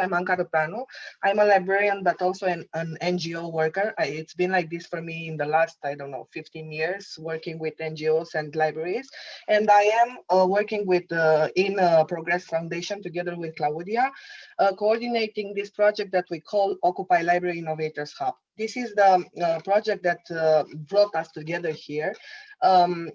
I'm Anca Răpeanu. I'm a librarian, but also an NGO worker. It's been like this for me in the last, I don't know, 15 years, working with NGOs and libraries. And I am working with in Progress Foundation together with Claudia, coordinating this project that we call Occupy Library Innovators Hub. This is the project that brought us together here.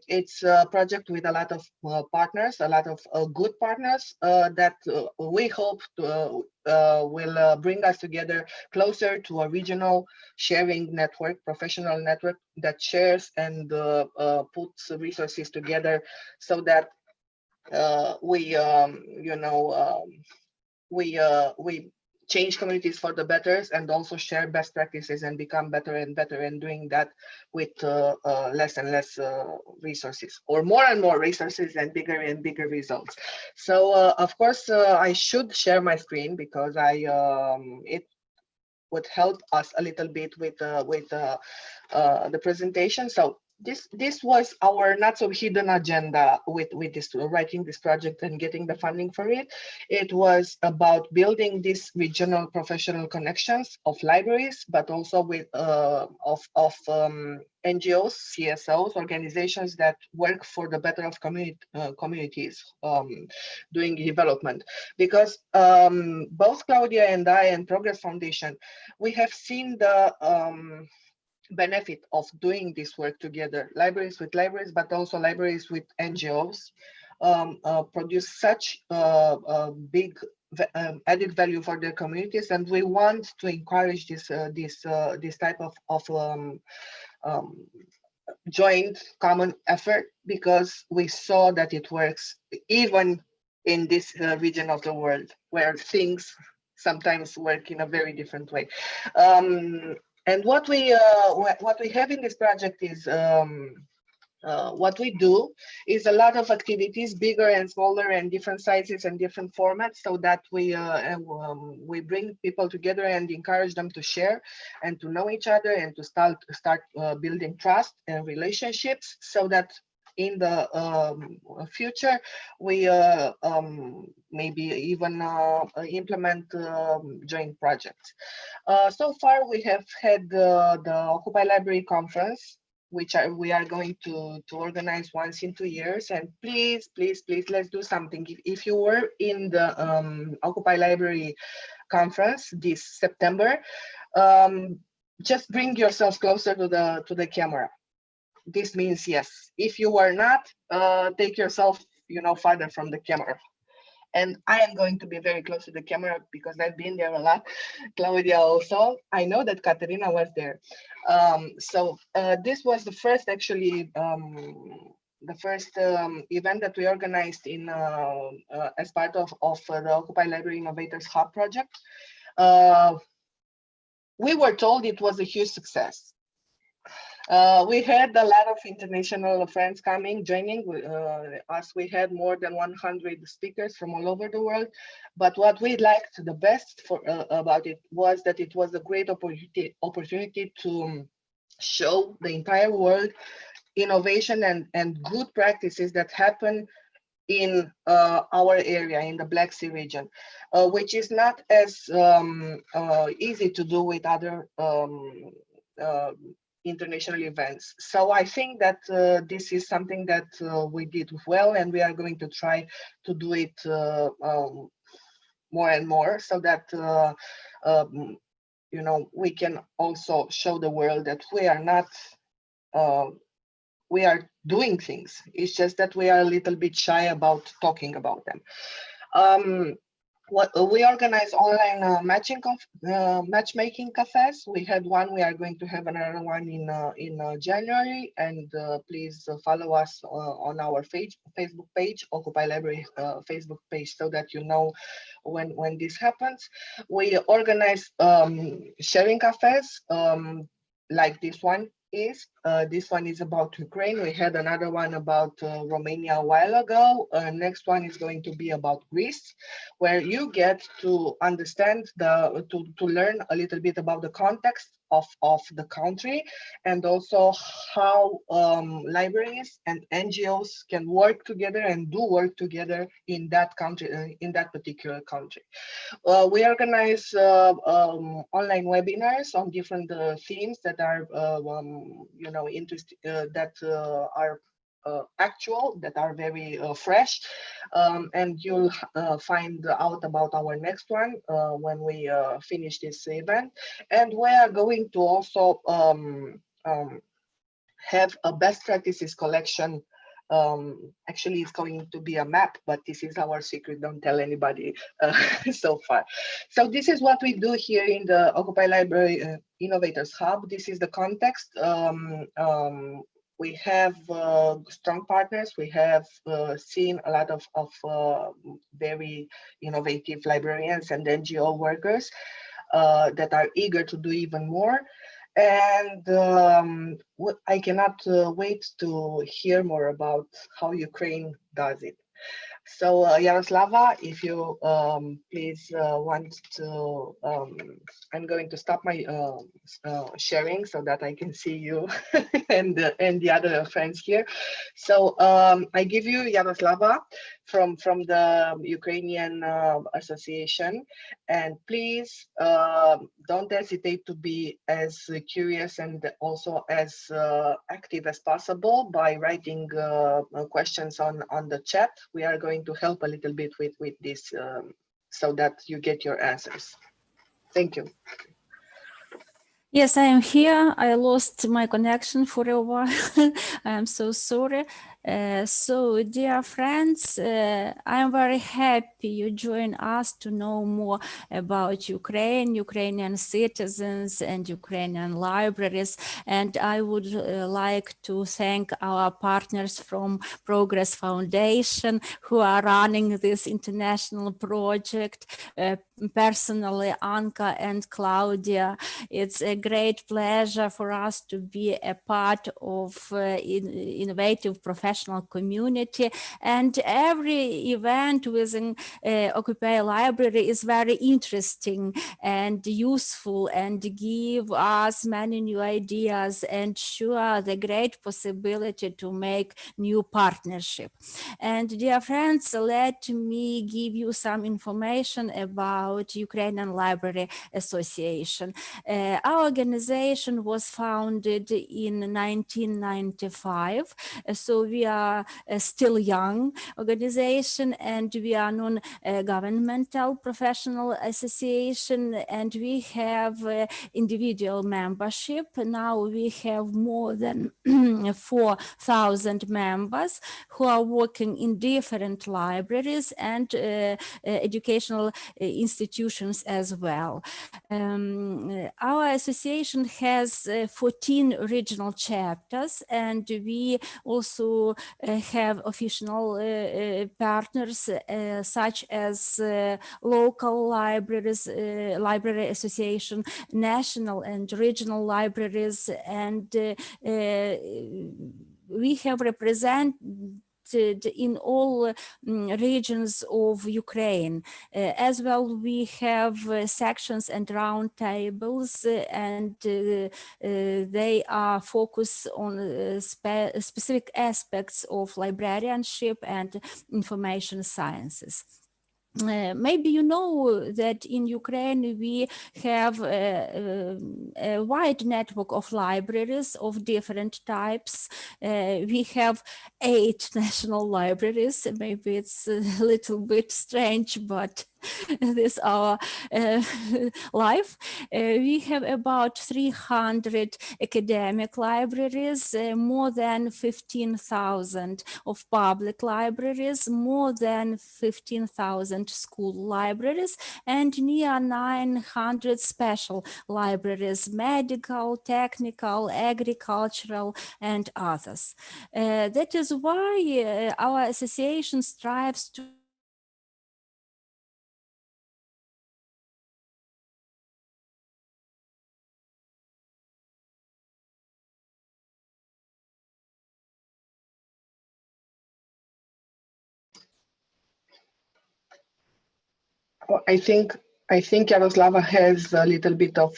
It's a project with a lot of partners, a lot of good partners that we hope to, will bring us together closer to a regional sharing network, professional network that shares and puts resources together so that we change communities for the better and also share best practices and become better and better, and doing that with less and less resources, or more and more resources and bigger results. So of course I should share my screen because it would help us a little bit with the presentation. So this was our not so hidden agenda with this, writing this project and getting the funding for it. It was about building these regional professional connections of libraries, but also with NGOs, CSOs, organizations that work for the better of communities doing development. Because both Claudia and I and Progress Foundation, we have seen the benefit of doing this work together, libraries with libraries, but also libraries with NGOs, produce such big added value for their communities, and we want to encourage this type of joint common effort, because we saw that it works even in this region of the world where things sometimes work in a very different way. And what we have in this project is what we do is a lot of activities, bigger and smaller and different sizes and different formats, so that we bring people together and encourage them to share and to know each other and to start building trust and relationships, so that in the future we maybe even implement joint projects. So far we have had the Occupy Library conference, which we are going to organize once in 2 years. And please, let's do something. If you were in the Occupy Library conference this September, just bring yourself closer to the camera. This means yes. If you are not, take yourself, farther from the camera. And I am going to be very close to the camera because I've been there a lot. Claudia also. I know that Katerina was there. So this was the first, actually, event that we organized in as part of the Occupy Library Innovators Hub project. We were told it was a huge success. We had a lot of international friends joining us. We had more than 100 speakers from all over the world. But what we liked the best about it was that it was a great opportunity to show the entire world innovation and good practices that happen in our area, in the Black Sea region, which is not as easy to do with other international events. So I think that this is something that we did well, and we are going to try to do it more and more, so that we can also show the world that we are not we are doing things. It's just that we are a little bit shy about talking about them. We organize online matchmaking cafes. We had one. We are going to have another one in January. And please follow us on our Facebook page, Occupy Library Facebook page, so that you know when this happens. We organize sharing cafes like this one is. This one is about Ukraine. We had another one about Romania a while ago. Next one is going to be about Greece, where you get to understand to learn a little bit about the context of the country, and also how libraries and NGOs can work together and do work together in that country, in that particular country. We organize online webinars on different themes that are, that are actual, that are very fresh, and you'll find out about our next one when we finish this event. And we are going to also have a best practices collection. Actually, it's going to be a map, but this is our secret. Don't tell anybody so far. So this is what we do here in the Occupy Library Innovators Hub. This is the context. We have strong partners. We have seen a lot of very innovative librarians and NGO workers that are eager to do even more. And I cannot wait to hear more about how Ukraine does it. So Yaroslava, if you please want to, I'm going to stop my sharing so that I can see you and the other friends here. So I give you Yaroslava from the Ukrainian Association, and please don't hesitate to be as curious and also as active as possible by writing questions on the chat. We are going to help a little bit with this so that you get your answers. Thank you. Yes, I am here. I lost my connection for a while. I am so sorry. So, dear friends, I am very happy you join us to know more about Ukraine, Ukrainian citizens, and Ukrainian libraries. And I would like to thank our partners from Progress Foundation who are running this international project. Personally, Anka and Claudia, it's a great pleasure for us to be a part of innovative professional community, and every event within Occupy Library is very interesting and useful and give us many new ideas and sure the great possibility to make new partnership. And dear friends, let me give you some information about Ukrainian Library Association. Our organization was founded in 1995, so we are still young organization, and we are non-governmental professional association, and we have individual membership. Now we have more than 4,000 members who are working in different libraries and educational institutions as well. Our association has 14 regional chapters, and we also have official partners such as local libraries, library association, national and regional libraries, and we have represented in all regions of Ukraine. As well, we have sections and round tables, and they are focused on specific aspects of librarianship and information sciences. Maybe you know that in Ukraine we have a wide network of libraries of different types. We have 8 national libraries. Maybe it's a little bit strange, but this is our life. We have about 300 academic libraries, more than 15,000 of public libraries, more than 15,000 school libraries, and near 900 special libraries, medical, technical, agricultural, and others. That is why our association strives to I think Yaroslava has a little bit of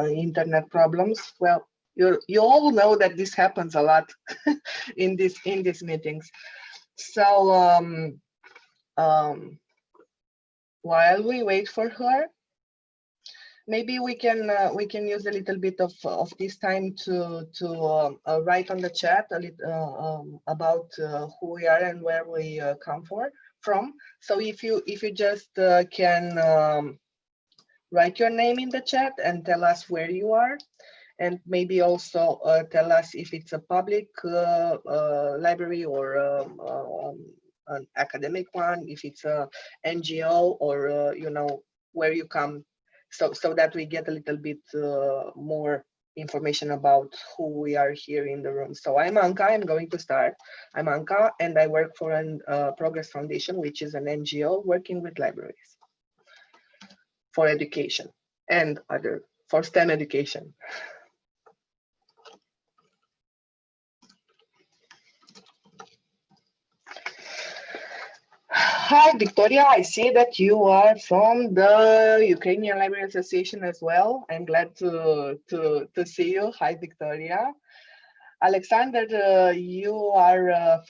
internet problems. Well, you all know that this happens a lot in these meetings. So while we wait for her, maybe we can use a little bit of this time to write on the chat a little about who we are and where we come from. So if you just can write your name in the chat and tell us where you are, and maybe also tell us if it's a public library or an academic one, if it's a NGO, or you know, where you come, so that we get a little bit more information about who we are here in the room. So I'm Anka. I'm going to start. I'm Anka, and I work for an Progress Foundation, which is an NGO working with libraries for education and for STEM education. Hi, Victoria. I see that you are from the Ukrainian Library Association as well. I'm glad to see you. Hi, Victoria. Alexander, you are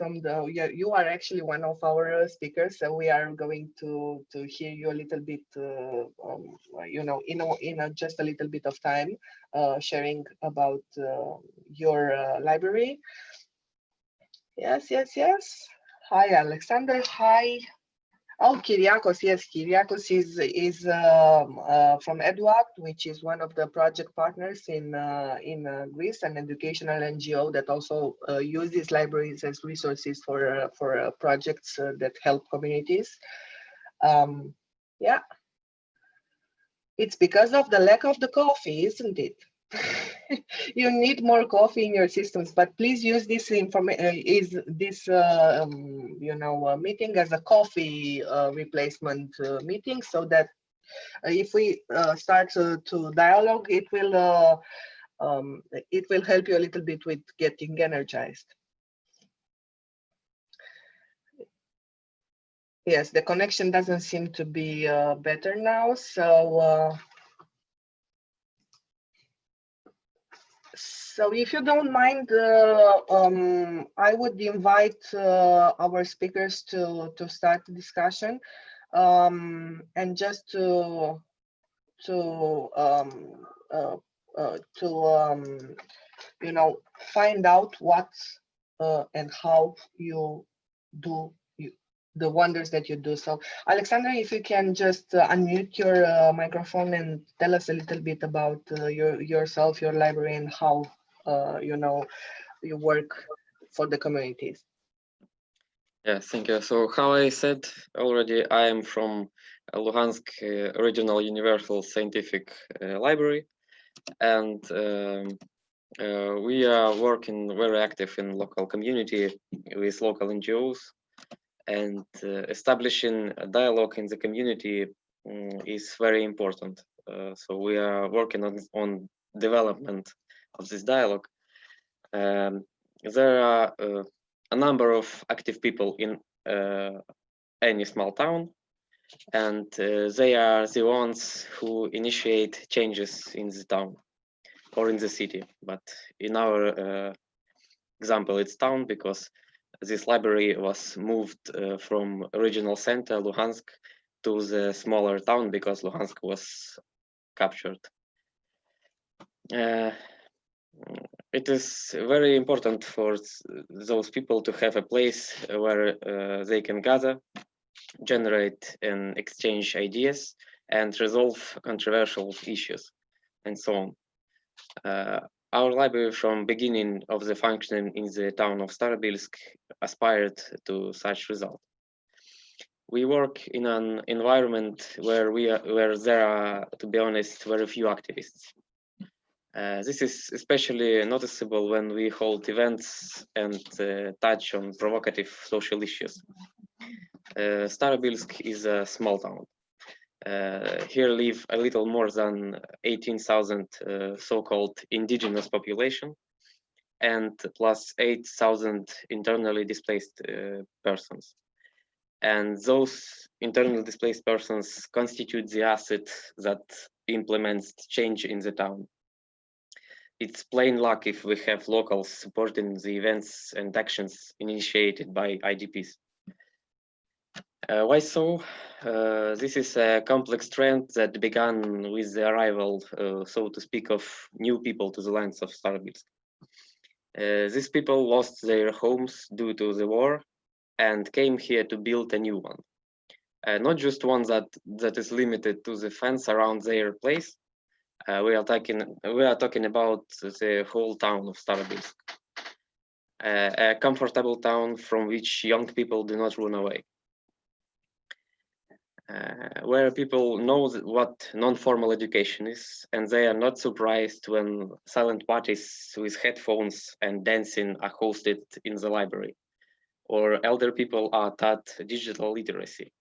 you are actually one of our speakers, so we are going to hear you a little bit, you know, in just a little bit of time, sharing about your library. Yes. Hi, Alexander. Hi. Oh, Kyriakos. Yes, Kyriakos is from EduAct, which is one of the project partners in Greece, an educational NGO that also uses libraries as resources for projects that help communities. Yeah, it's because of the lack of the coffee, isn't it? You need more coffee in your systems, but please use this information, you know, meeting as a coffee replacement meeting, so that if we start to dialogue, it will help you a little bit with getting energized. Yes, the connection doesn't seem to be better now, so. So if you don't mind, I would invite our speakers to start the discussion, and just to you know, find out what and how you do the wonders that you do. So Alexander, if you can just unmute your microphone and tell us a little bit about yourself, your library, and how you know, you work for the communities. Yeah, thank you. So how I said already, I am from Luhansk Regional Universal Scientific Library, and we are working very active in local community with local NGOs, and establishing a dialogue in the community is very important. So we are working on development of this dialogue. There are a number of active people in any small town, and they are the ones who initiate changes in the town or in the city. But in our example, it's town, because this library was moved from original center, Luhansk, to the smaller town because Luhansk was captured. It is very important for those people to have a place where they can gather, generate and exchange ideas, and resolve controversial issues, and so on. Our library, from beginning of the functioning in the town of Starobilsk, aspired to such result. We work in an environment where there are, to be honest, very few activists. This is especially noticeable when we hold events and touch on provocative social issues. Starobilsk is a small town. Here live a little more than 18,000 so-called indigenous population, and plus 8,000 internally displaced persons. And those internally displaced persons constitute the asset that implements change in the town. It's plain luck if we have locals supporting the events and actions initiated by IDPs. Why so? This is a complex trend that began with the arrival, so to speak, of new people to the lands of Starobilsk. These people lost their homes due to the war and came here to build a new one. Not just one that is limited to the fence around their place. We are talking about the whole town of Starobilsk. A comfortable town from which young people do not run away. Where people know what non-formal education is, and they are not surprised when silent parties with headphones and dancing are hosted in the library, or elder people are taught digital literacy,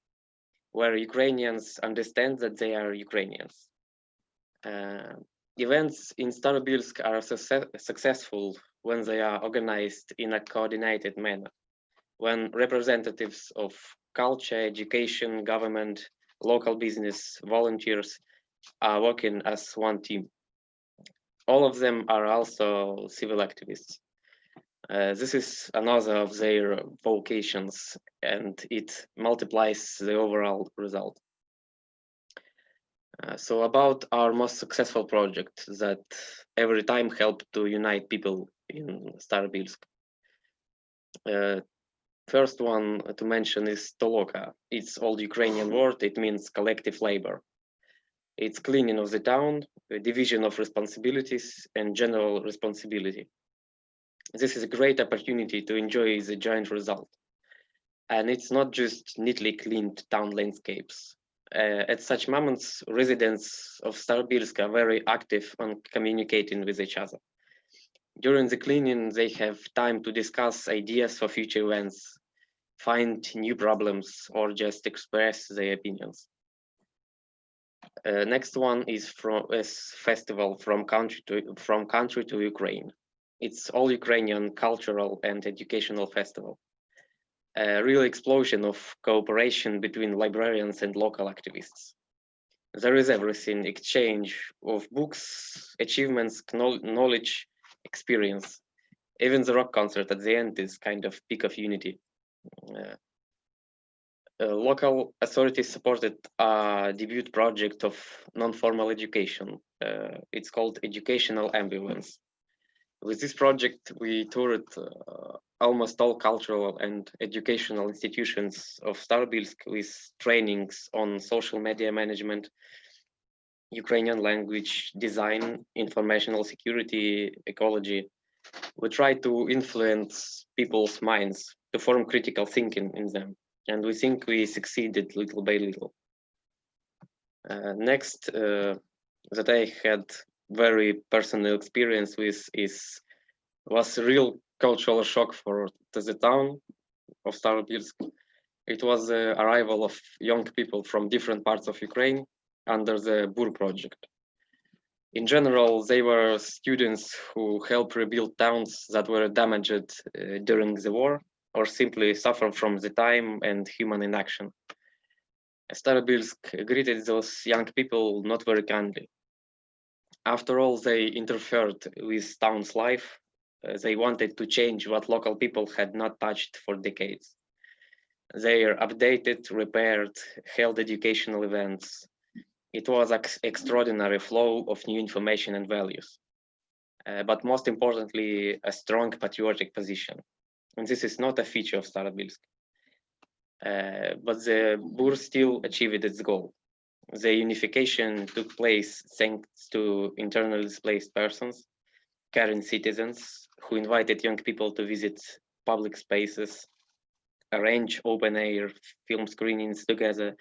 where Ukrainians understand that they are Ukrainians. Events in Starobilsk are successful when they are organized in a coordinated manner, when representatives of culture, education, government, local business, volunteers are working as one team. All of them are also civil activists. This is another of their vocations, and it multiplies the overall result. So about our most successful project that every time helped to unite people in Starobilsk. First one to mention is Toloka. It's old Ukrainian word, it means collective labor. It's cleaning of the town, division of responsibilities, and general responsibility. This is a great opportunity to enjoy the joint result. And it's not just neatly cleaned town landscapes. At such moments, residents of Starobilsk are very active on communicating with each other. During the cleaning, they have time to discuss ideas for future events, find new problems, or just express their opinions. Next one is festival from country to Ukraine. It's all Ukrainian cultural and educational festival. A real explosion of cooperation between librarians and local activists. There is everything: exchange of books, achievements, knowledge, experience. Even the rock concert at the end is kind of peak of unity. Local authorities supported a debut project of non-formal education. It's called Educational Ambulance. With this project, we toured almost all cultural and educational institutions of Starobilsk with trainings on social media management, Ukrainian language, design, informational security, ecology. We try to influence people's minds to form critical thinking in them. And we think we succeeded little by little. Next, that I had very personal experience with was a real cultural shock for the town of Starobilsk. It was the arrival of young people from different parts of Ukraine under the BUR project. In general, they were students who helped rebuild towns that were damaged during the war or simply suffer from the time and human inaction. Starobilsk greeted those young people not very kindly. After all, they interfered with town's life. They wanted to change what local people had not touched for decades. They updated, repaired, held educational events. It was an extraordinary flow of new information and values. But most importantly, a strong patriotic position. And this is not a feature of Starobilsk. But the BUR still achieved its goal. The unification took place thanks to internally displaced persons, caring citizens who invited young people to visit public spaces, arrange open-air film screenings together,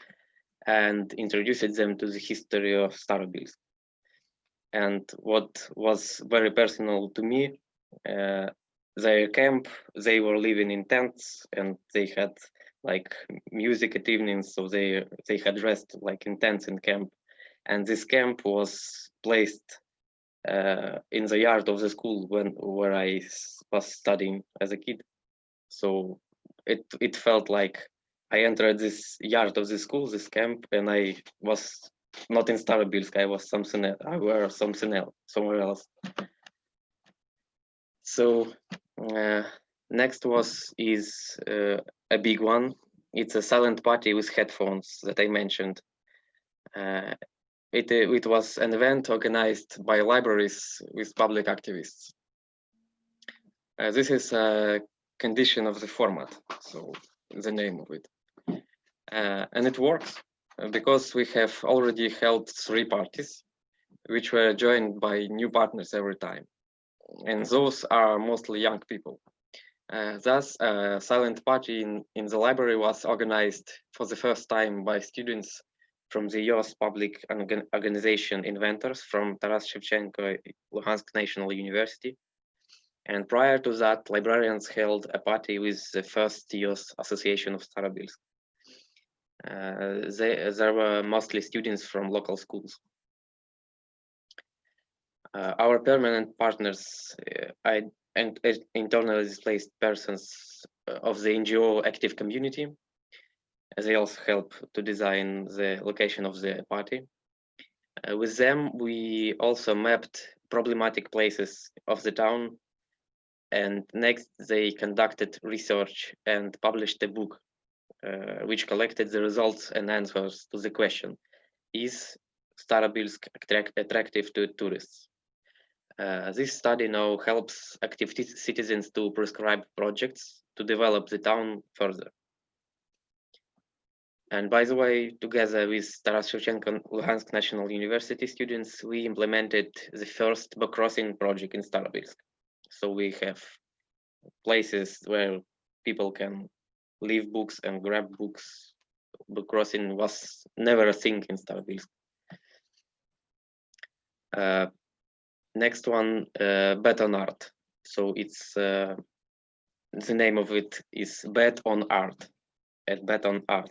and introduced them to the history of Starobilsk. And what was very personal to me, their camp, they were living in tents and they had like music at evenings, so they had dressed like in tents in camp. And this camp was placed in the yard of the school where I was studying as a kid. So it felt like I entered this yard of the school, this camp, and I was not in Starobilsk. I was somewhere else. So next is a big one. It's a silent party with headphones that I mentioned. It was an event organized by libraries with public activists. This is a condition of the format, so the name of it. And it works because we have already held 3 parties, which were joined by new partners every time. And those are mostly young people. Thus, a silent party in the library was organized for the first time by students from the US public organization Inventors from Taras Shevchenko Luhansk National University. And prior to that, librarians held a party with the first US Association of Starobilsk. There were mostly students from local schools. Our permanent partners and internally displaced persons of the NGO active community. They also help to design the location of the party. With them, we also mapped problematic places of the town. And next, they conducted research and published a book, which collected the results and answers to the question, is Starobilsk attractive to tourists? This study now helps active citizens to prescribe projects to develop the town further. And by the way, together with Taras Shevchenko Luhansk National University students, we implemented the first book crossing project in Starobilsk. So we have places where people can leave books and grab books. Book crossing was never a thing in Starobilsk. Next one, Bet on Art. So it's the name of it is Bet on Art, at Bet on Art.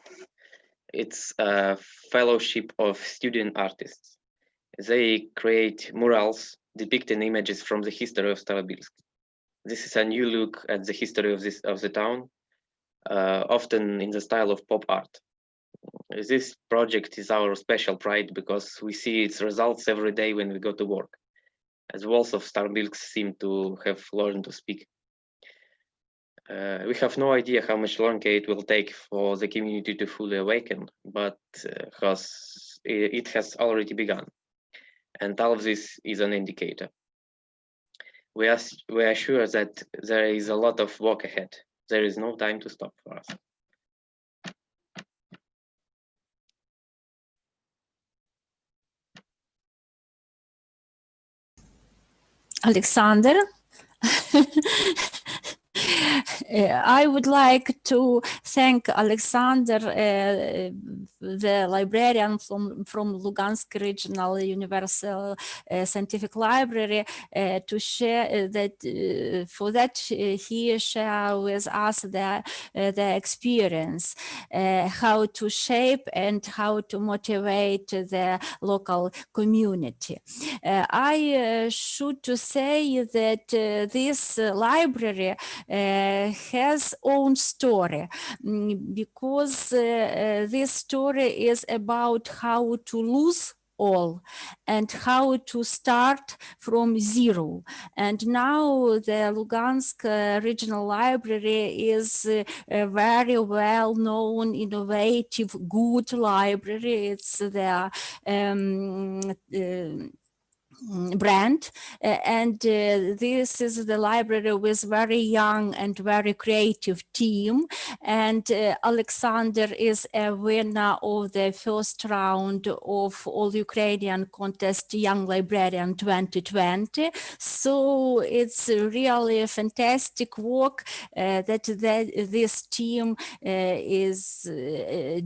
It's a fellowship of student artists. They create murals depicting images from the history of Starobilsk. This is a new look at the history of the town, often in the style of pop art. This project is our special pride because we see its results every day when we go to work, as walls of Starobilsk seem to have learned to speak. We have no idea how much longer it will take for the community to fully awaken, but it has already begun. And all of this is an indicator. We are sure that there is a lot of work ahead. There is no time to stop for us. Alexander. I would like to thank Alexander, the librarian from Lugansk Regional Universal Scientific Library, to share that for that he shared with us the experience, how to shape and how to motivate the local community. I should to say that this library has own story, because this story is about how to lose all and how to start from zero. And now the Lugansk Regional Library is a very well-known, innovative, good library. It's the brand, and this is the library with very young and very creative team, and Alexander is a winner of the first round of All Ukrainian Contest Young Librarian 2020. So it's really a fantastic work that this team is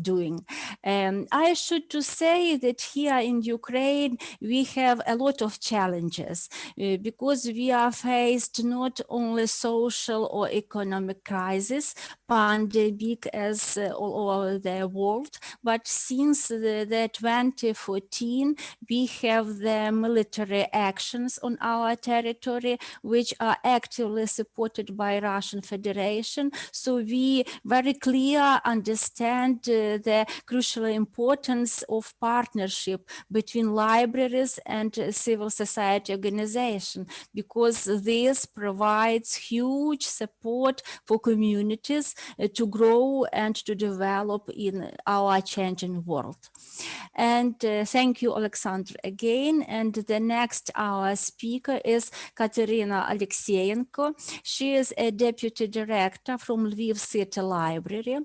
doing. I should to say that here in Ukraine we have a lot lot of challenges because we are faced not only social or economic crisis, pandemic as all over the world, but since the 2014, we have the military actions on our territory, which are actively supported by Russian Federation. So we very clear understand the crucial importance of partnership between libraries and civil society organization, because this provides huge support for communities to grow and to develop in our changing world. And thank you, Alexander, again. And the next our speaker is Katerina Alexeyenko. She is a deputy director from Lviv City Library.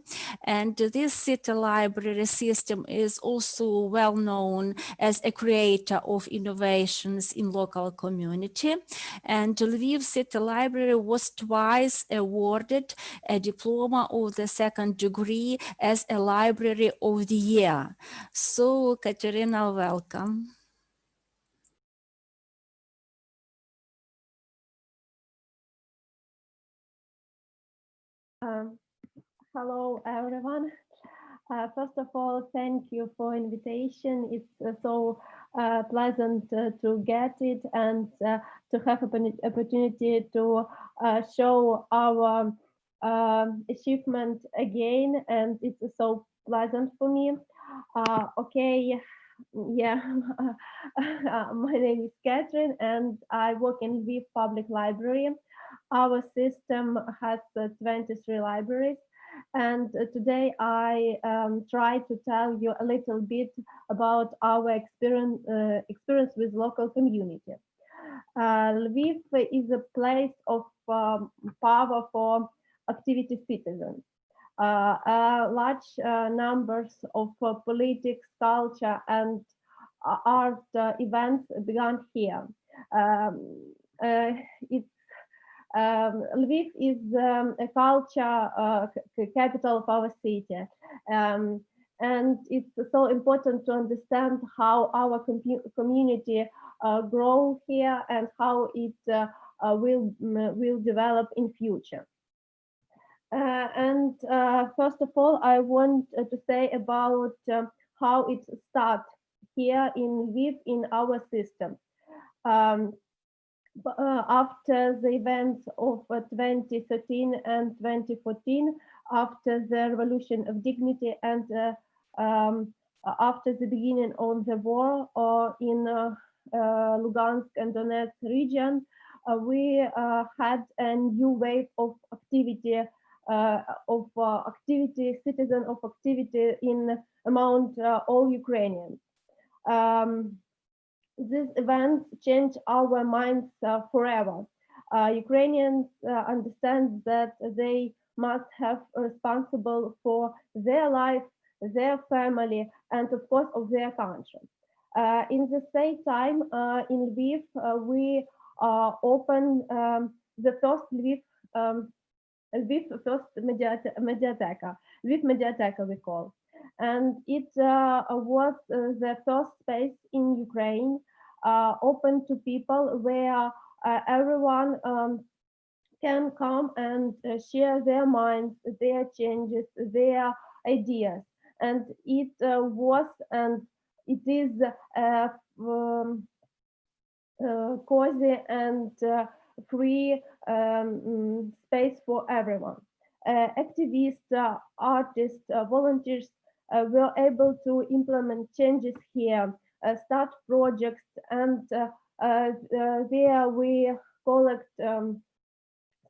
And this city library system is also well known as a creator of innovations in local community. And Lviv City Library was twice awarded a diploma of the second degree as a Library of the Year. So, Katerina, welcome. Hello, everyone. First of all, thank you for invitation. It's so pleasant to get it and to have an opportunity to show our achievement again, and it's so pleasant for me. Okay, yeah, my name is Catherine, and I work in Lviv Public Library. Our system has 23 libraries. And today I try to tell you a little bit about our experience with local community. Lviv is a place of power for activity citizens. Large numbers of politics, culture, and art events began here. Lviv is a culture capital of our city, and it's so important to understand how our community grow here and how it will develop in future. And first of all, I want to say about how it starts here in Lviv in our system. After the events of 2013 and 2014, after the Revolution of Dignity, and after the beginning of the war in Lugansk and Donetsk region, we had a new wave of activity, citizen of activity in among all Ukrainians. These events change our minds forever. Ukrainians understand that they must have responsible for their life, their family, and of course of their country. In the same time, in Lviv, we opened the first Lviv first Mediateca, Lviv Mediateca we call. And it was the first space in Ukraine open to people where everyone can come and share their minds, their changes, their ideas. And it was and it is cozy and free space for everyone. Activists, artists, volunteers were able to implement changes here, start projects, and there we collect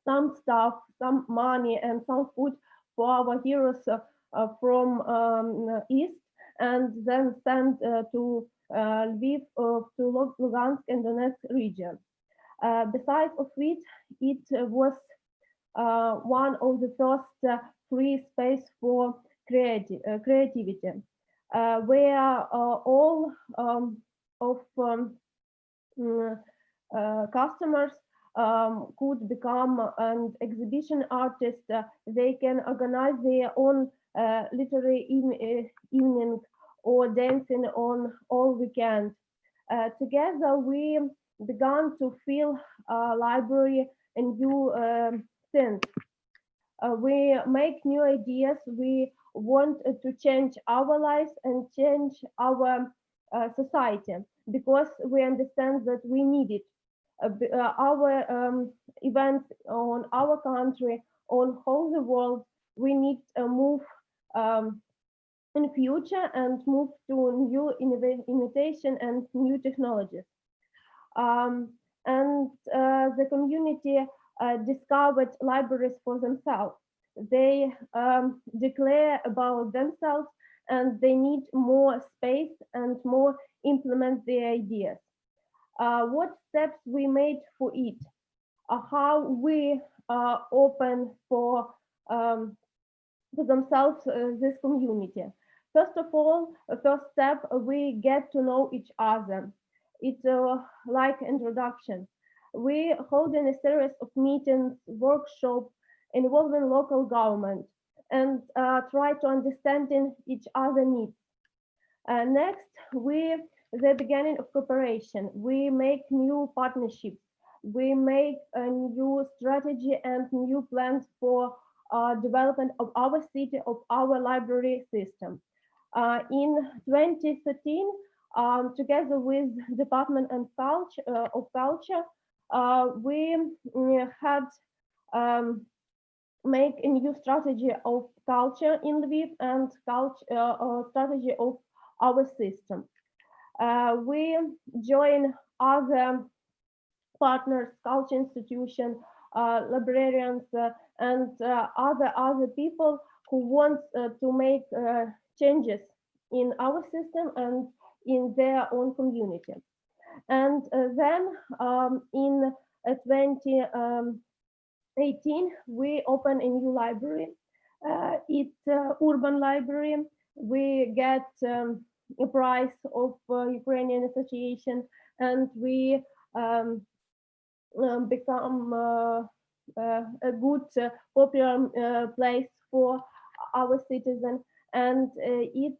some stuff, some money, and some food for our heroes from East, and then send to Lviv, to Lugansk and Donetsk region. Besides of it, it was one of the first free space for creativity, where all of customers could become an exhibition artist. They can organize their own literary evening or dancing on all weekend. Together, we began to feel library a new sense. We make new ideas. We want to change our lives and change our society because we understand that we need it. Our events on our country, on whole the world, we need to move in future and move to new innovation and new technologies. And the community discovered libraries for themselves. They declare about themselves and they need more space and more implement their ideas. What steps we made for it? How we open for themselves this community. First of all, first step, we get to know each other. It's like introduction. We hold in a series of meetings, workshops involving local government and try to understanding each other needs. Next, the beginning of cooperation. We make new partnerships. We make a new strategy and new plans for development of our city, of our library system. In 2013, together with Department of Culture, we had make a new strategy of culture in Lviv and strategy of our system. We join other partners, culture institutions, librarians, and other people who want to make changes in our system and in their own community. And then in 2018, we open a new library. It's urban library. We get a prize of Ukrainian Association, and we become a good popular place for our citizens. And it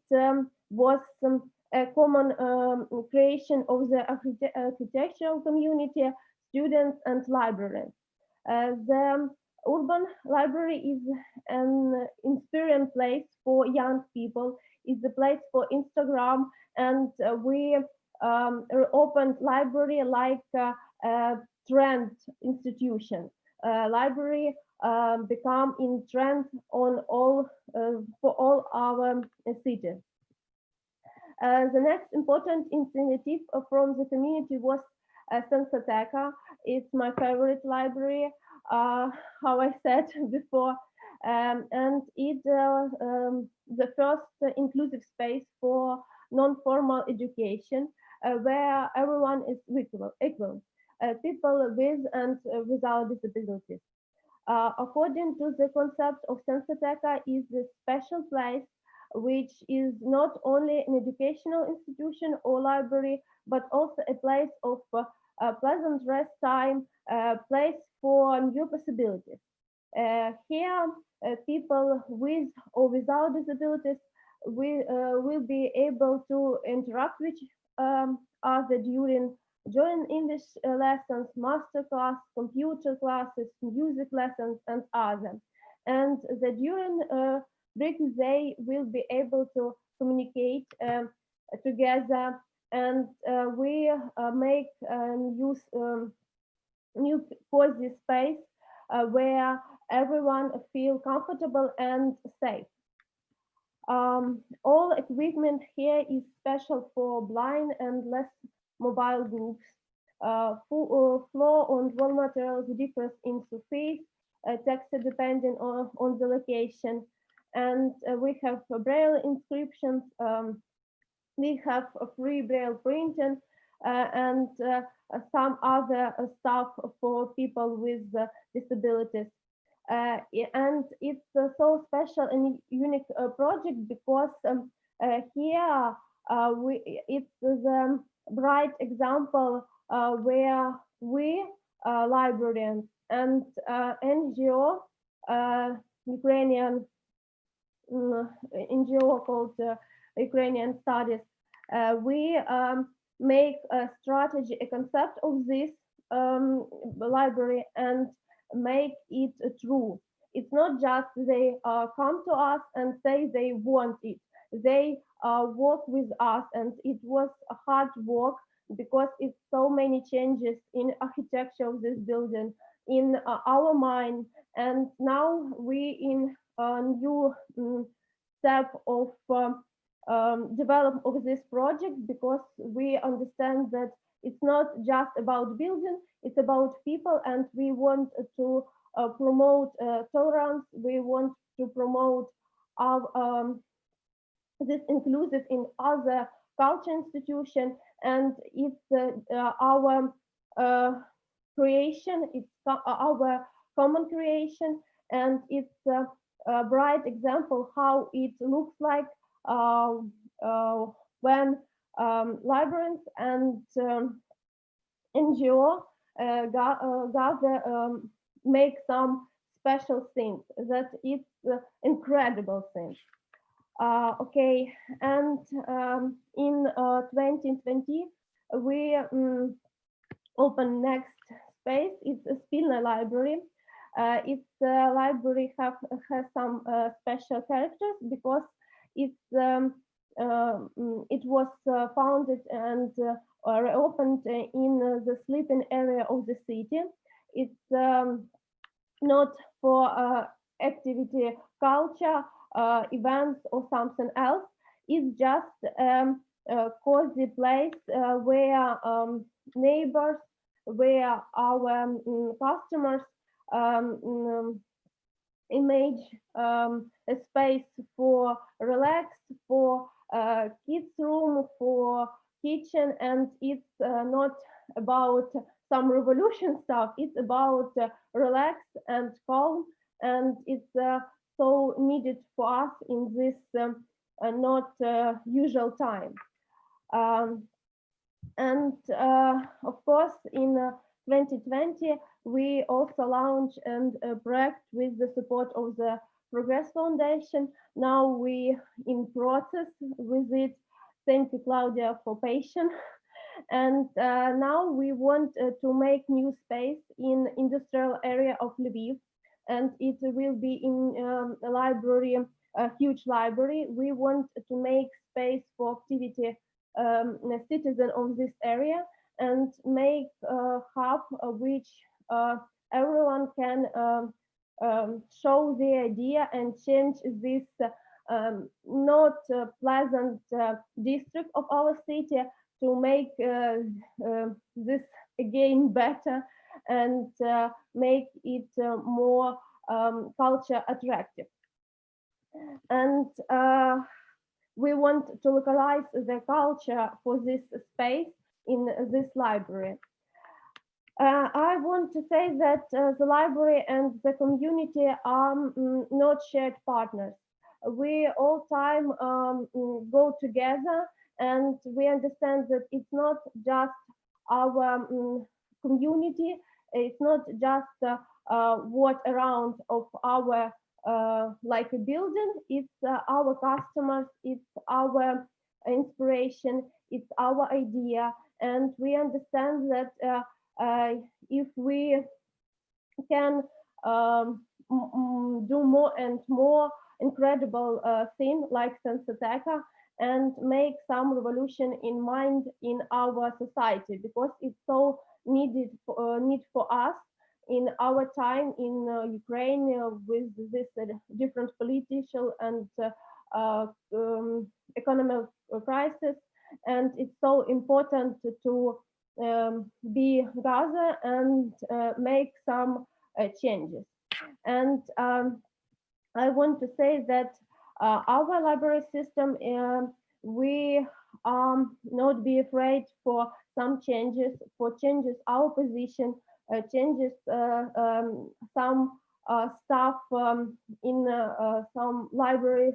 was a common creation of the architectural community, students and librarians. The urban library is an inspiring place for young people. It's a place for Instagram, and we opened library like a trend institution. Library become in trend on all for all our cities. The next important initiative from the community was Sensoteca. It's my favorite library, how I said before, and it's the first inclusive space for non-formal education where everyone is equal, people with and without disabilities. According to the concept of Sensoteca, is a special place which is not only an educational institution or library, but also a place of pleasant rest time, a place for new possibilities. Here, people with or without disabilities will be able to interact with other during join English lessons, master class, computer classes, music lessons, and other. And during break, they will be able to communicate together, and we make new cozy space where everyone feel comfortable and safe. All equipment here is special for blind and less mobile groups. Floor and wall materials differs in surface, texture depending on the location. And we have braille inscriptions, we have a free braille printing, and some other stuff for people with disabilities. And it's so special and unique project because here it's the bright example where we librarians and NGO, Ukrainian NGO called Ukrainian Studies, we make a strategy, a concept of this library and make it true. It's not just they come to us and say they want it. They work with us, and it was a hard work because it's so many changes in architecture of this building, in our mind, and now we in a new step of development of this project, because we understand that it's not just about building, it's about people, and we want to promote tolerance. We want to promote our, this inclusive in other culture institution, and it's our creation, it's our common creation, and it's a bright example how it looks like when librarians and NGO gather, make some special things, that it's incredible things. Okay, and in 2020, we open next space. It's a Spilna library. Its library has some special characters because it's it was founded and reopened in the sleeping area of the city. It's not for activity, culture, events or something else. It's just a cozy place where neighbors, where our customers image a space for relax, for kids room, for kitchen, and it's not about some revolution stuff. It's about relax and calm, and it's so needed for us in this not usual time. And of course, in 2020, we also launched a project with the support of the Progress Foundation. Now we in process with it. Thank you, Claudia, for patience. And now we want to make new space in industrial area of Lviv, and it will be in a library, a huge library. We want to make space for activity citizen of this area, and make a hub which everyone can show the idea and change this not pleasant district of our city, to make this again better, and make it more culture attractive. And we want to localize the culture for this space in this library. I want to say that the library and the community are not shared partners. We all time go together, and we understand that it's not just our community, it's not just what around of our like a building, it's our customers, it's our inspiration, it's our idea, and we understand that if we can do more and more incredible thing like Sensateka, and make some revolution in mind in our society, because it's so needed need for us in our time in Ukraine with this different political and economic crisis, and it's so important to be gathered and make some changes. And I want to say that our library system, we not be afraid for some changes, for changes our position, changes some stuff in some library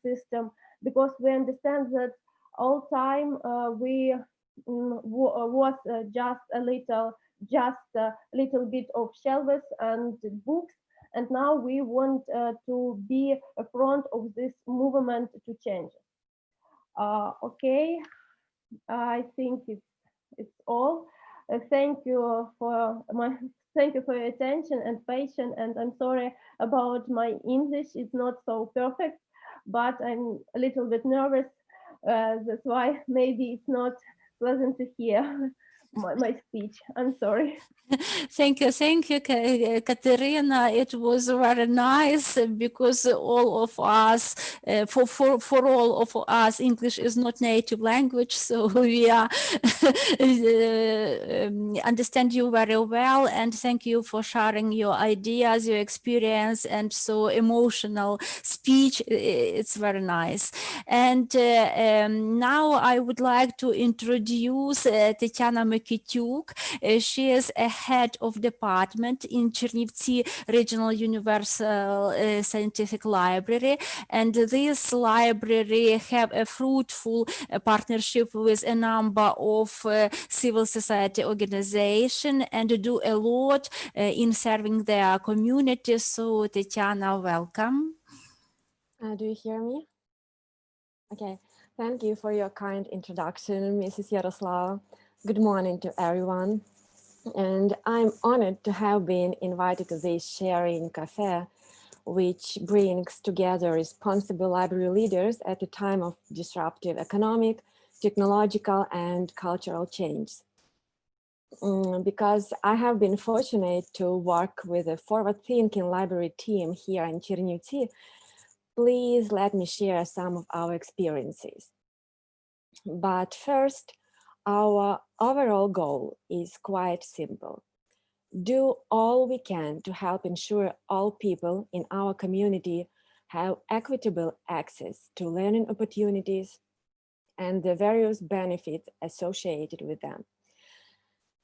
system, because we understand that all time we was just a little bit of shelves and books, and now we want to be a front of this movement to change. Okay, I think it's all. Thank you for your attention and patience. And I'm sorry about my English. It's not so perfect, but I'm a little bit nervous. That's why maybe it's not pleasant to hear my speech. I'm sorry. Thank you, Katerina. It was very nice because all of us, for all of us, English is not native language, so we are understand you very well, and thank you for sharing your ideas, your experience, and so emotional speech. It's very nice. And now I would like to introduce Tatiana Mikityuk. She is a head of department in Chernivtsi Regional Universal Scientific Library, and this library have a fruitful partnership with a number of civil society organizations and do a lot in serving their community. So Tatiana, welcome. Do you hear me? Okay, thank you for your kind introduction, Mrs. Yaroslava. Good morning to everyone. And I'm honored to have been invited to this sharing café, which brings together responsible library leaders at a time of disruptive economic, technological, and cultural change. Because I have been fortunate to work with a forward-thinking library team here in Chernivtsi, please let me share some of our experiences. But first, our overall goal is quite simple. Do all we can to help ensure all people in our community have equitable access to learning opportunities and the various benefits associated with them.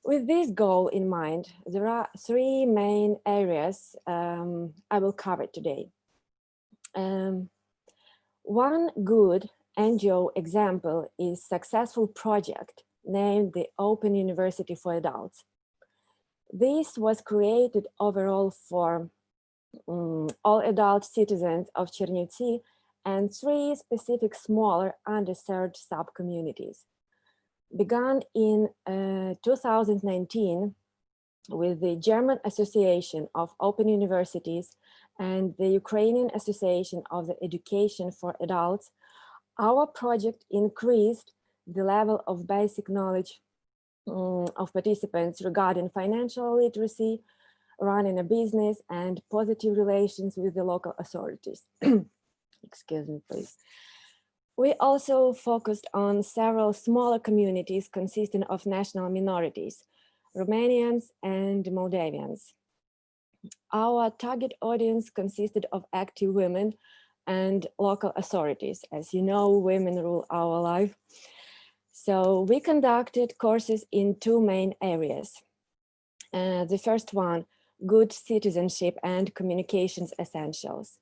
With this goal in mind, there are three main areas I will cover today. One good NGO example is successful project named the Open University for Adults. This was created overall for all adult citizens of Chernivtsi and three specific smaller underserved sub-communities. Began in 2019 with the German Association of Open Universities and the Ukrainian Association of the Education for Adults, our project increased the level of basic knowledge of participants regarding financial literacy, running a business, and positive relations with the local authorities. Excuse me, please. We also focused on several smaller communities consisting of national minorities, Romanians and Moldavians. Our target audience consisted of active women and local authorities. As you know, women rule our life. So we conducted courses in two main areas. The first one, good citizenship and communications essentials.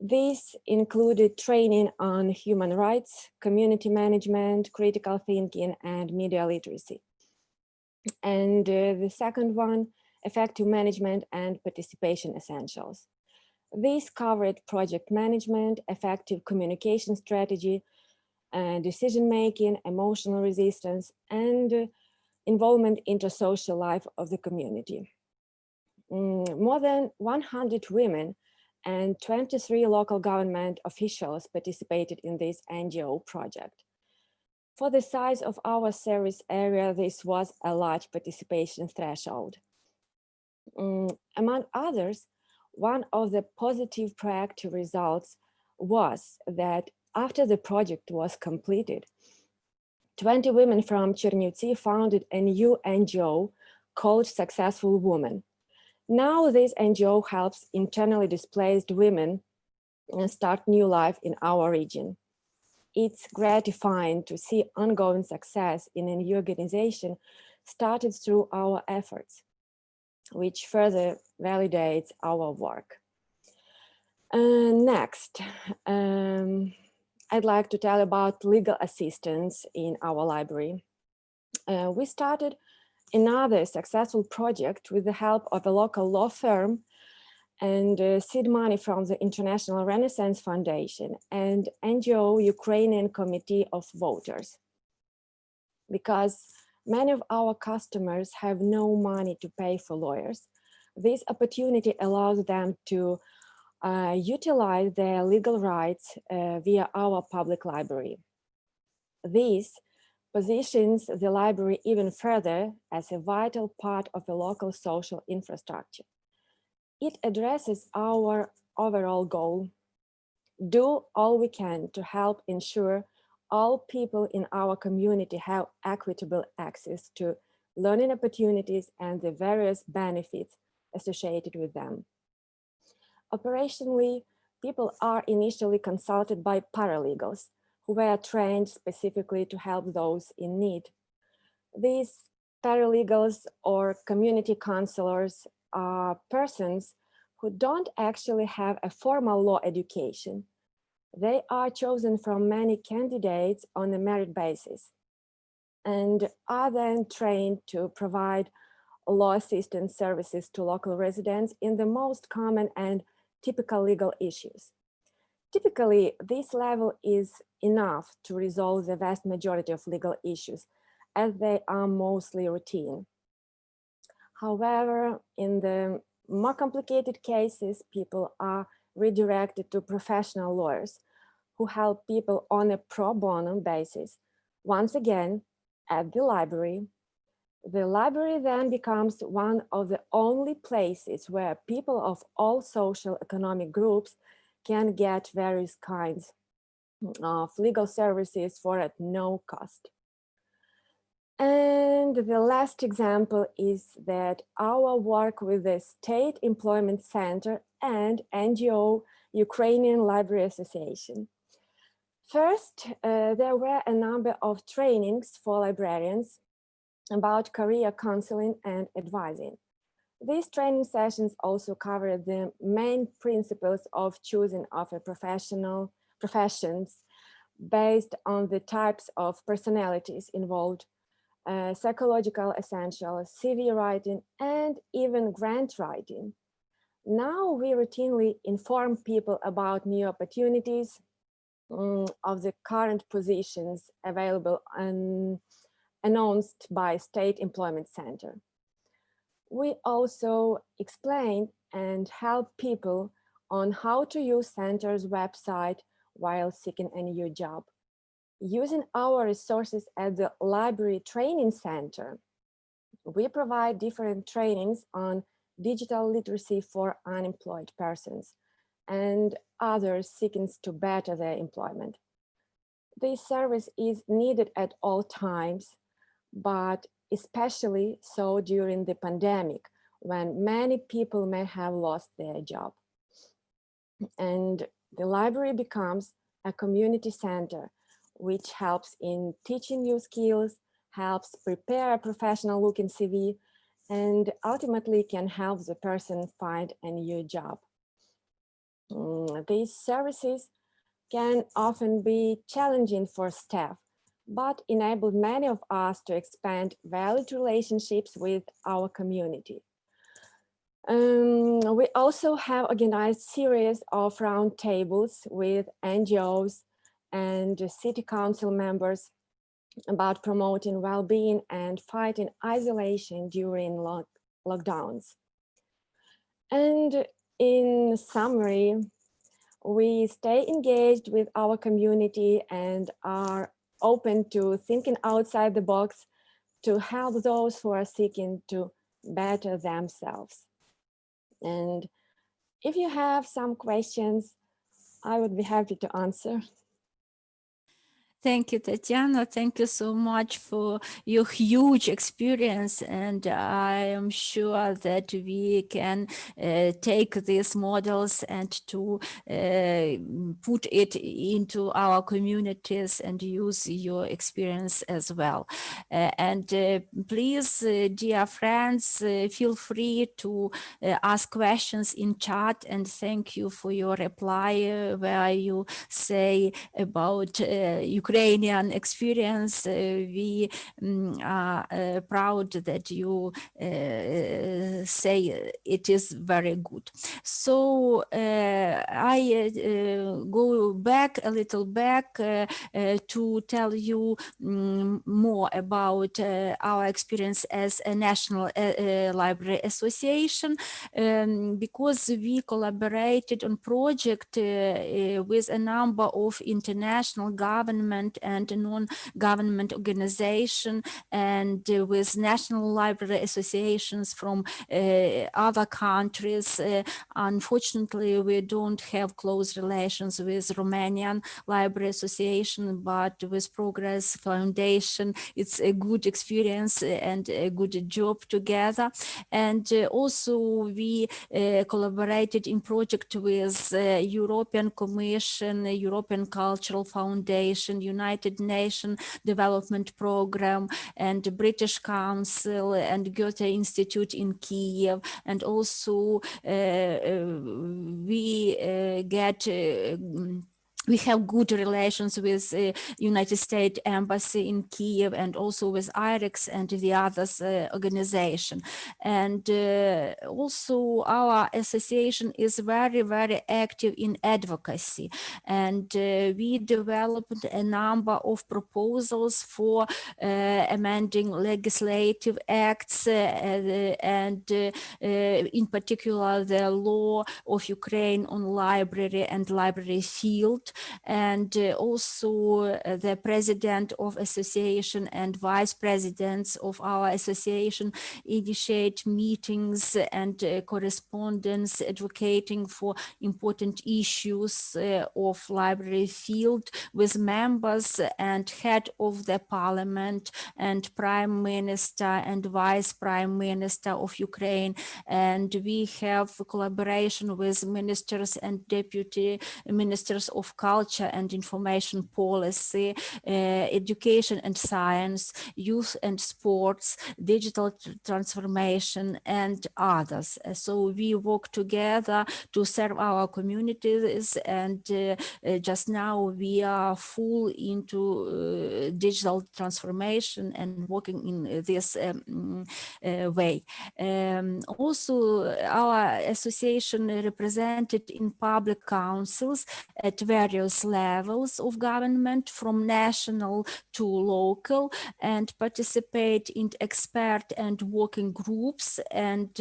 This included training on human rights, community management, critical thinking, and media literacy. And the second one, effective management and participation essentials. This covered project management, effective communication strategy, decision-making, emotional resistance, and involvement into social life of the community. More than 100 women and 23 local government officials participated in this NGO project. For the size of our service area, this was a large participation threshold. Among others, one of the positive proactive results was that after the project was completed, 20 women from Chernivtsi founded a new NGO called Successful Women. Now this NGO helps internally displaced women start new life in our region. It's gratifying to see ongoing success in a new organization started through our efforts, which further validates our work. Next, I'd like to tell about legal assistance in our library. We started another successful project with the help of a local law firm and seed money from the International Renaissance Foundation and NGO Ukrainian Committee of Voters. because many of our customers have no money to pay for lawyers. This opportunity allows them to utilize their legal rights via our public library. This positions the library even further as a vital part of the local social infrastructure. It addresses our overall goal: do all we can to help ensure all people in our community have equitable access to learning opportunities and the various benefits associated with them. Operationally, people are initially consulted by paralegals who were trained specifically to help those in need. These paralegals or community counselors are persons who don't actually have a formal law education. They are chosen from many candidates on a merit basis and are then trained to provide law assistance services to local residents in the most common and typical legal issues. Typically, this level is enough to resolve the vast majority of legal issues, as they are mostly routine. However, in the more complicated cases, people are redirected to professional lawyers who help people on a pro bono basis. Once again, at the library then becomes one of the only places where people of all social economic groups can get various kinds of legal services for at no cost. And the last example is that our work with the State Employment Center and NGO Ukrainian Library Association. First, there were a number of trainings for librarians about career counseling and advising. These training sessions also covered the main principles of choosing of a professions based on the types of personalities involved, psychological essentials, CV writing, and even grant writing. Now we routinely inform people about new opportunities of the current positions available and announced by State Employment Center. We also explain and help people on how to use Center's website while seeking a new job. Using our resources at the Library Training Center, we provide different trainings on digital literacy for unemployed persons and others seeking to better their employment. This service is needed at all times, but especially so during the pandemic, when many people may have lost their job. And the library becomes a community center, which helps in teaching new skills, helps prepare a professional looking CV, and ultimately can help the person find a new job. These services can often be challenging for staff, but enabled many of us to expand valued relationships with our community. We also have organized series of roundtables with NGOs and city council members about promoting well-being and fighting isolation during lockdowns. And in summary, we stay engaged with our community and are open to thinking outside the box to help those who are seeking to better themselves. And if you have some questions, I would be happy to answer. Thank you, Tatiana. Thank you so much for your huge experience. And I am sure that we can take these models and to put it into our communities and use your experience as well. Please, dear friends, feel free to ask questions in chat, and thank you for your reply where you say about Ukrainian Ukrainian experience. We are proud that you say it is very good. So I go back a little back to tell you more about our experience as a National Library Association, because we collaborated on project with a number of international government and non-government organizations, and with national library associations from other countries. Unfortunately, we don't have close relations with Romanian Library Association, but with Progress Foundation, it's a good experience and a good job together. And also we collaborated in project with European Commission, European Cultural Foundation, United Nations Development Program, and British Council, and Goethe Institute in Kiev. And also we have good relations with United States Embassy in Kiev, and also with IREX and the others organization. And also our association is very, very active in advocacy. And we developed a number of proposals for amending legislative acts, and in particular the law of Ukraine on library and library field. And also the president of association and vice presidents of our association initiate meetings and correspondence advocating for important issues of library field with members and head of the parliament and prime minister and vice prime minister of Ukraine. And we have collaboration with ministers and deputy ministers of culture and information policy, education and science, youth and sports, digital transformation, and others. So we work together to serve our communities, and just now we are full into digital transformation and working in this way. Also, our association represented in public councils at various levels of government, from national to local, and participate in expert and working groups. And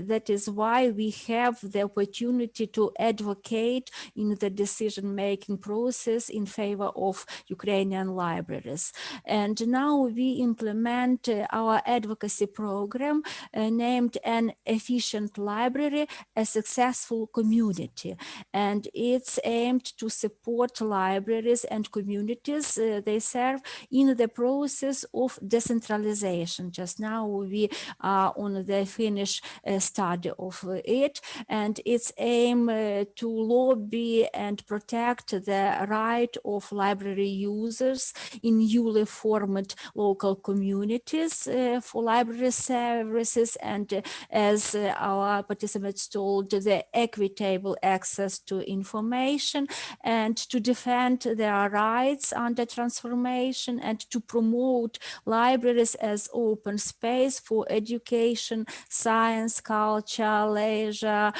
that is why we have the opportunity to advocate in the decision-making process in favor of Ukrainian libraries. And now we implement our advocacy program named An Efficient Library, a Successful Community. And it's aimed to support libraries and communities they serve in the process of decentralization. Just now we are on the finish study of it, and its aim to lobby and protect the right of library users in newly formed local communities for library services, and as our participants told, the equitable access to information, and to defend their rights under transformation, and to promote libraries as open space for education, science, culture, leisure,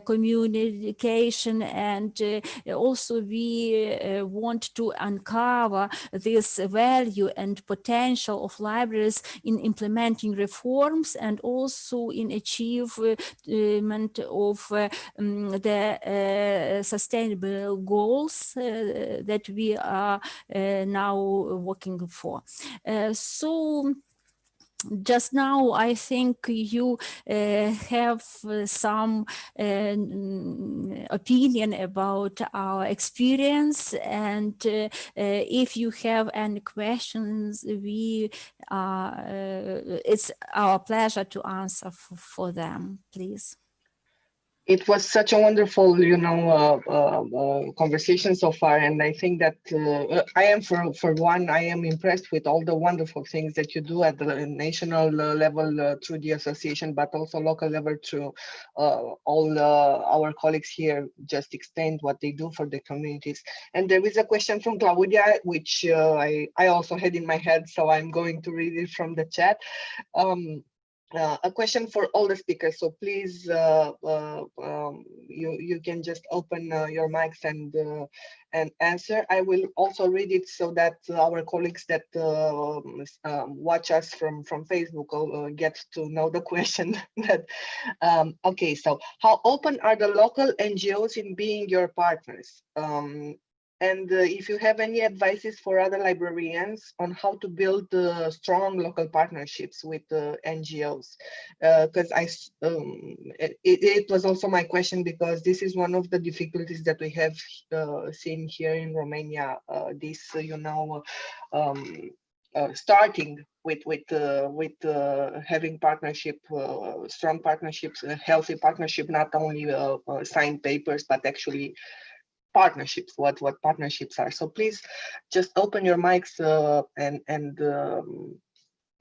communication. And also we want to uncover this value and potential of libraries in implementing reforms, and also in achievement of the sustainable goals that we are now working for. So just now, I think you have some opinion about our experience, and if you have any questions, it's our pleasure to answer for them, please. It was such a wonderful, conversation so far, and I think that I am, for one, I am impressed with all the wonderful things that you do at the national level through the association, but also local level through all our colleagues here just explained what they do for the communities. And there is a question from Claudia, which I also had in my head, so I'm going to read it from the chat. A question for all the speakers, so please you can just open your mics and answer. I will also read it so that our colleagues that watch us from Facebook get to know the question. That okay, so how open are the local NGOs in being your partners? And if you have any advices for other librarians on how to build strong local partnerships with NGOs, because it was also my question, because this is one of the difficulties that we have seen here in Romania. Starting with having partnership, strong partnerships, healthy partnership, not only signed papers, but actually partnerships, what partnerships are. So please just open your mics and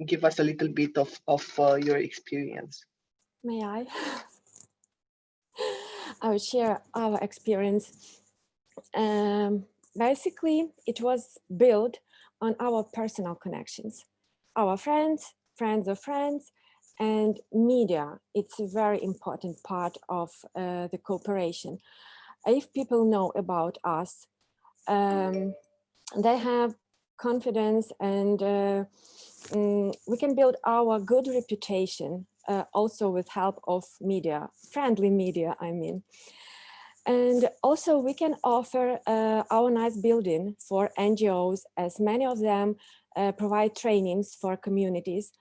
give us a little bit of your experience. May I? I will share our experience. Basically, it was built on our personal connections, our friends, friends of friends, and media. It's a very important part of the cooperation. If people know about us, they have confidence, and we can build our good reputation also with help of media, friendly media, I mean. And also we can offer our nice building for NGOs, as many of them provide trainings for communities.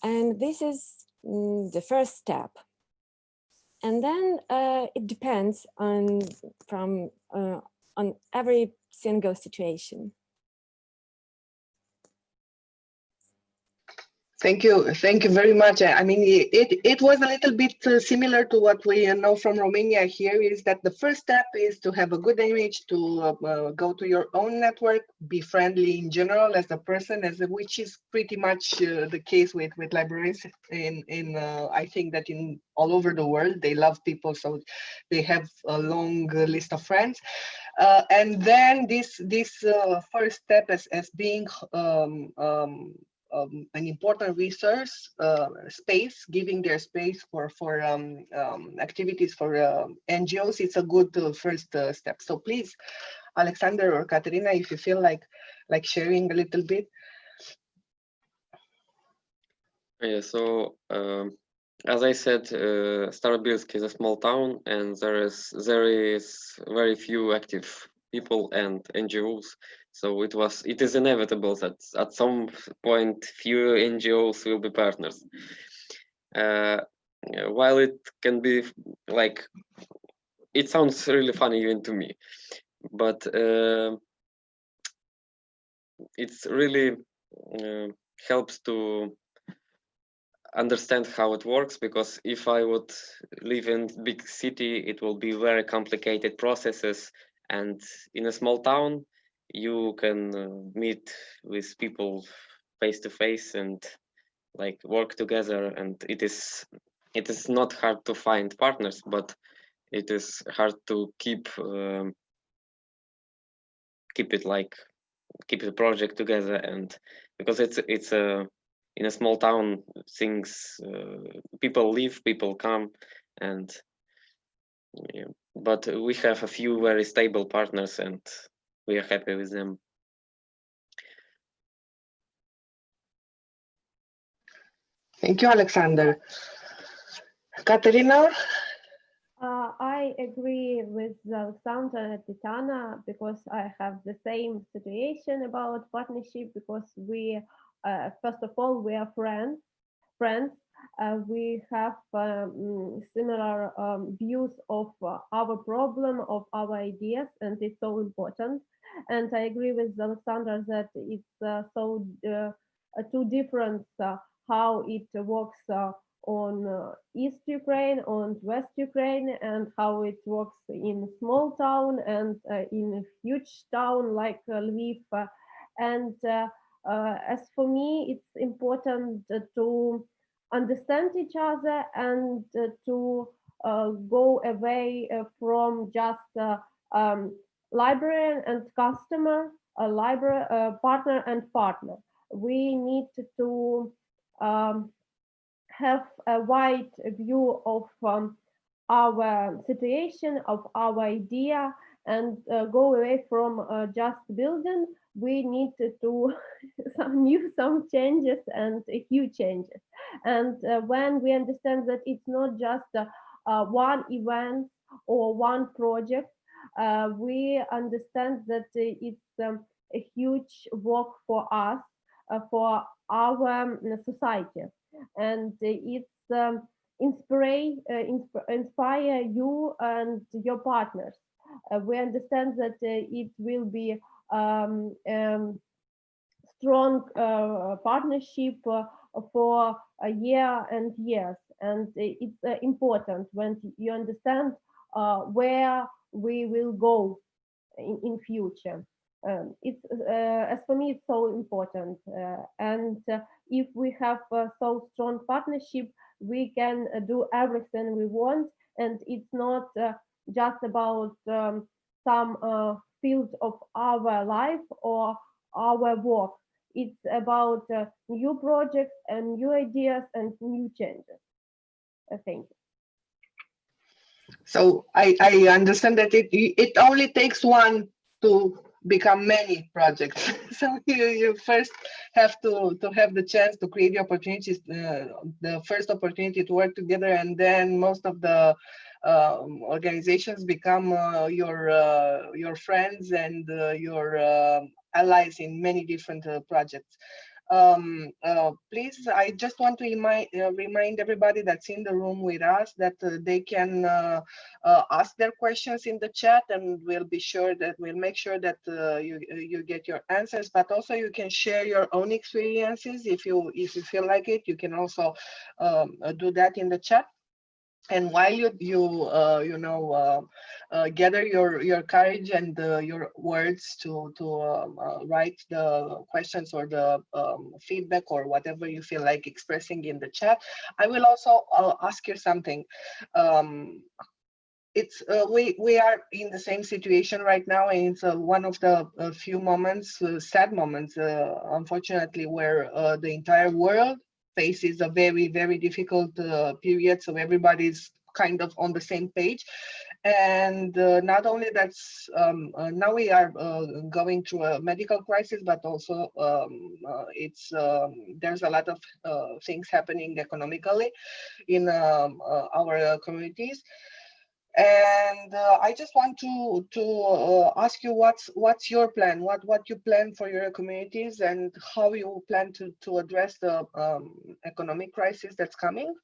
And this is the first step. And then it depends on every single situation. Thank you very much. I mean, it was a little bit similar to what we know from Romania here, is that the first step is to have a good image, to go to your own network, be friendly in general as a person, which is pretty much the case with librarians in I think that in all over the world. They love people, so they have a long list of friends. And then this first step as being an important resource space, giving their space for activities for NGOs. It's a good first step. So please, Alexander or Katerina, if you feel like sharing a little bit. Yeah, so as I said, Starobilsk is a small town, and there is very few active people and NGOs. So it is inevitable that at some point few NGOs will be partners. While it can be like, it sounds really funny even to me, but it's really helps to understand how it works, because if I would live in big city, it will be very complicated processes, and in a small town you can meet with people face to face and like work together, and it is not hard to find partners, but it is hard to keep the project together. And because it's in a small town, things people leave, people come, and yeah. But we have a few very stable partners, and we are happy with them. Thank you, Alexander. Katerina? I agree with Alexander and Titana, because I have the same situation about partnership, because we, first of all, we are friends. We have similar views of our problem, of our ideas, and it's so important. And I agree with Alexander that it's too different how it works on East Ukraine, on West Ukraine, and how it works in small town and in a huge town like Lviv. And as for me, it's important to understand each other and to go away from just librarian and customer, library partner and partner. We need to have a wide view of our situation, of our idea, and go away from just building. We need to some changes and huge changes. And when we understand that it's not just one event or one project, we understand that it's a huge work for us, for our society, and it's inspire you and your partners. We understand that it will be strong partnership for a year and years, and it's important when you understand where we will go in future. It's as for me, it's so important, and if we have so strong partnership, we can do everything we want, and it's not just about some field of our life or our work. It's about new projects and new ideas and new changes. Thank you. So I understand that it only takes one to become many projects. So you first have to have the chance to create the opportunities, the first opportunity to work together, and then most of the organizations become your friends and your allies in many different projects. Please, I just want to remind everybody that's in the room with us that they can ask their questions in the chat, and we'll make sure that you get your answers. But also, you can share your own experiences if you feel like it. You can also do that in the chat. And while you gather your courage and your words to write the questions or the feedback or whatever you feel like expressing in the chat, I will also ask you something. It's we are in the same situation right now, and it's one of the few moments, sad moments, unfortunately, where the entire world faces a very, very difficult period. So everybody's kind of on the same page. And not only that's, now we are going through a medical crisis, but also there's a lot of things happening economically in our communities. And I just want to ask you what's your plan, what you plan for your communities, and how you plan to address the economic crisis that's coming,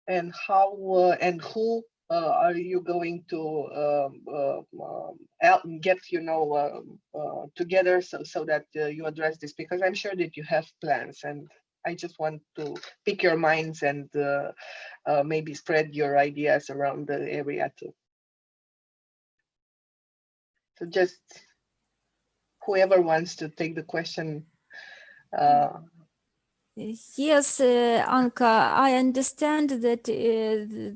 and how and who are you going to get together so that you address this, because I'm sure that you have plans, and I just want to pick your minds and maybe spread your ideas around the area too. So just whoever wants to take the question. Yes, Anka, I understand that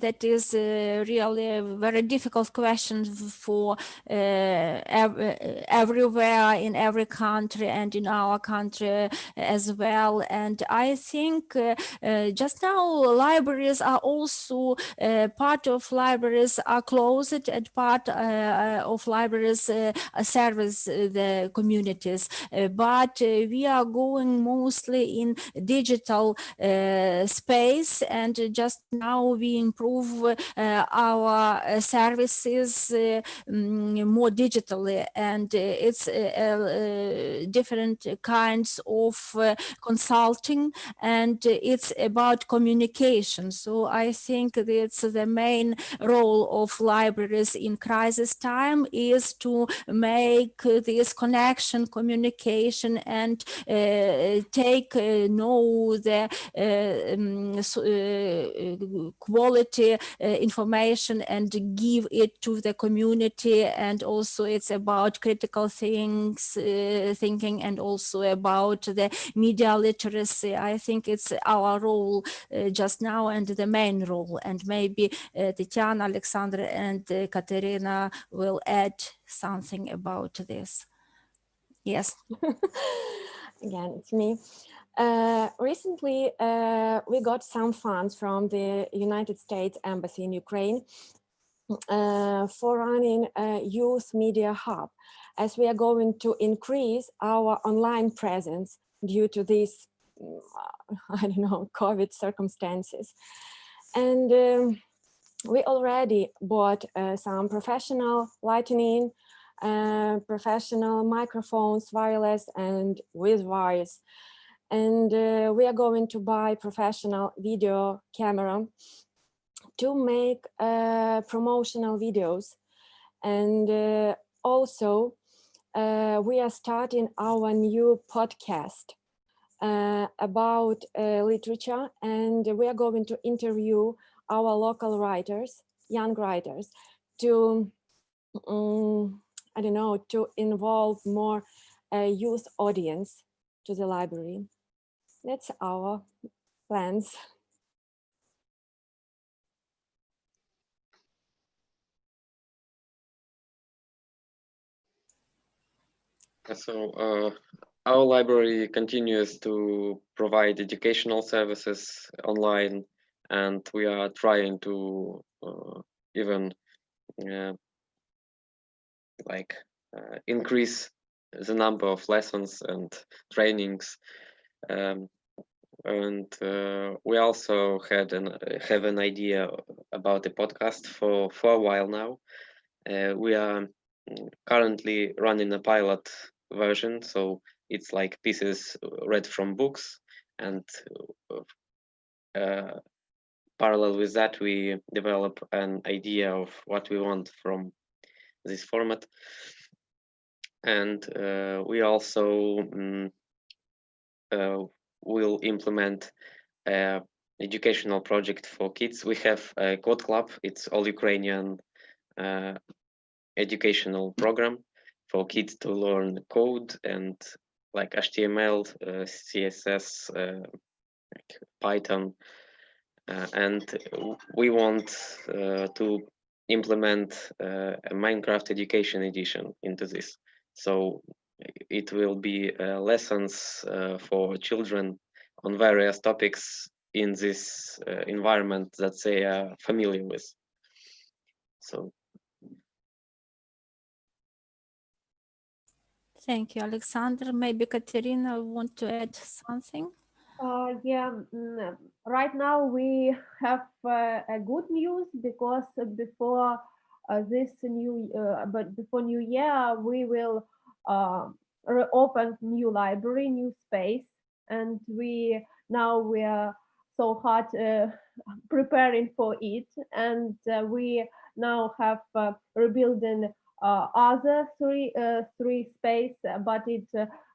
that is really a very difficult question for everywhere, in every country and in our country as well. And I think just now libraries are also part of libraries are closed, and part of libraries service the communities. But we are going mostly in digital space, and just now we improve our services more digitally, and it's different kinds of consulting, and it's about communication. So I think that's the main role of libraries in crisis time, is to make this connection, communication, and take know the quality information and give it to the community. And also it's about critical thinking, and also about the media literacy. I think it's our role just now, and the main role. And maybe Tatiana, Alexandra, and Katerina will add something about this. Yes. Again, it's me. Recently, we got some funds from the United States Embassy in Ukraine for running a youth media hub, as we are going to increase our online presence due to these, I don't know, COVID circumstances. And we already bought some professional lighting, professional microphones, wireless and with wires. And we are going to buy professional video camera to make promotional videos. And also we are starting our new podcast about literature, and we are going to interview our local writers, young writers, to I don't know, to involve more youth audience to the library. That's our plans. So our library continues to provide educational services online, and we are trying to even increase the number of lessons and trainings. And we also have an idea about a podcast for a while now. We are currently running a pilot version, so it's like pieces read from books, and parallel with that, we develop an idea of what we want from this format. And we also will implement an educational project for kids. We have a code club. It's all Ukrainian educational program for kids to learn code and like HTML, CSS, Python, and we want to implement a Minecraft education edition into this. So it will be lessons for children on various topics in this environment that they are familiar with. So. Thank you, Alexander. Maybe Katerina want to add something? Right now we have a good news, because before before New Year we will reopen new library, new space, and we are so hard preparing for it, and we now have rebuilding other three space, but it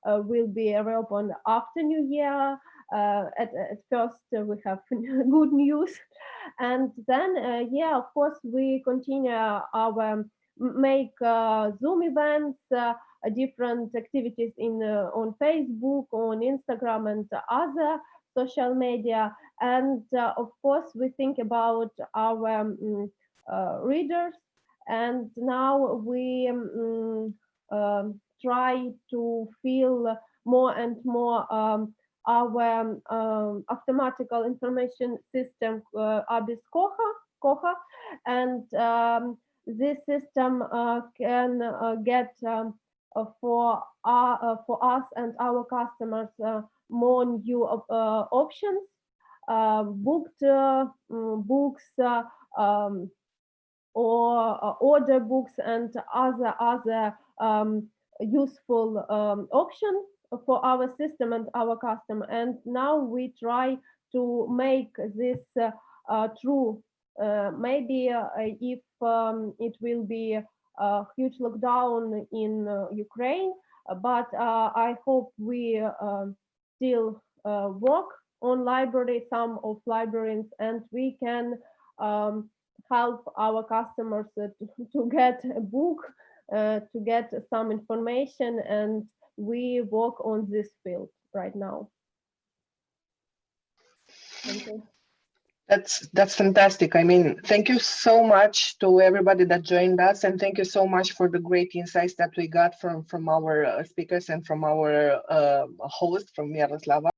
will be reopened after New Year. At first we have good news, and then of course we continue our make Zoom events, different activities on Facebook, on Instagram, and other social media. And of course we think about our readers, and now we try to feel more and more our automatical information system, ABIS Koha, and this system can get for us and our customers more new options, booked books, or order books, and other useful options for our system and our customer. And now we try to make this true. Maybe if it will be a huge lockdown in Ukraine, but I hope we still work on library, some of librarians, and we can help our customers to get a book, to get some information, and we work on this field right now. Thank you. That's fantastic. I mean, thank you so much to everybody that joined us, and thank you so much for the great insights that we got from our speakers and from our host from Yaroslava.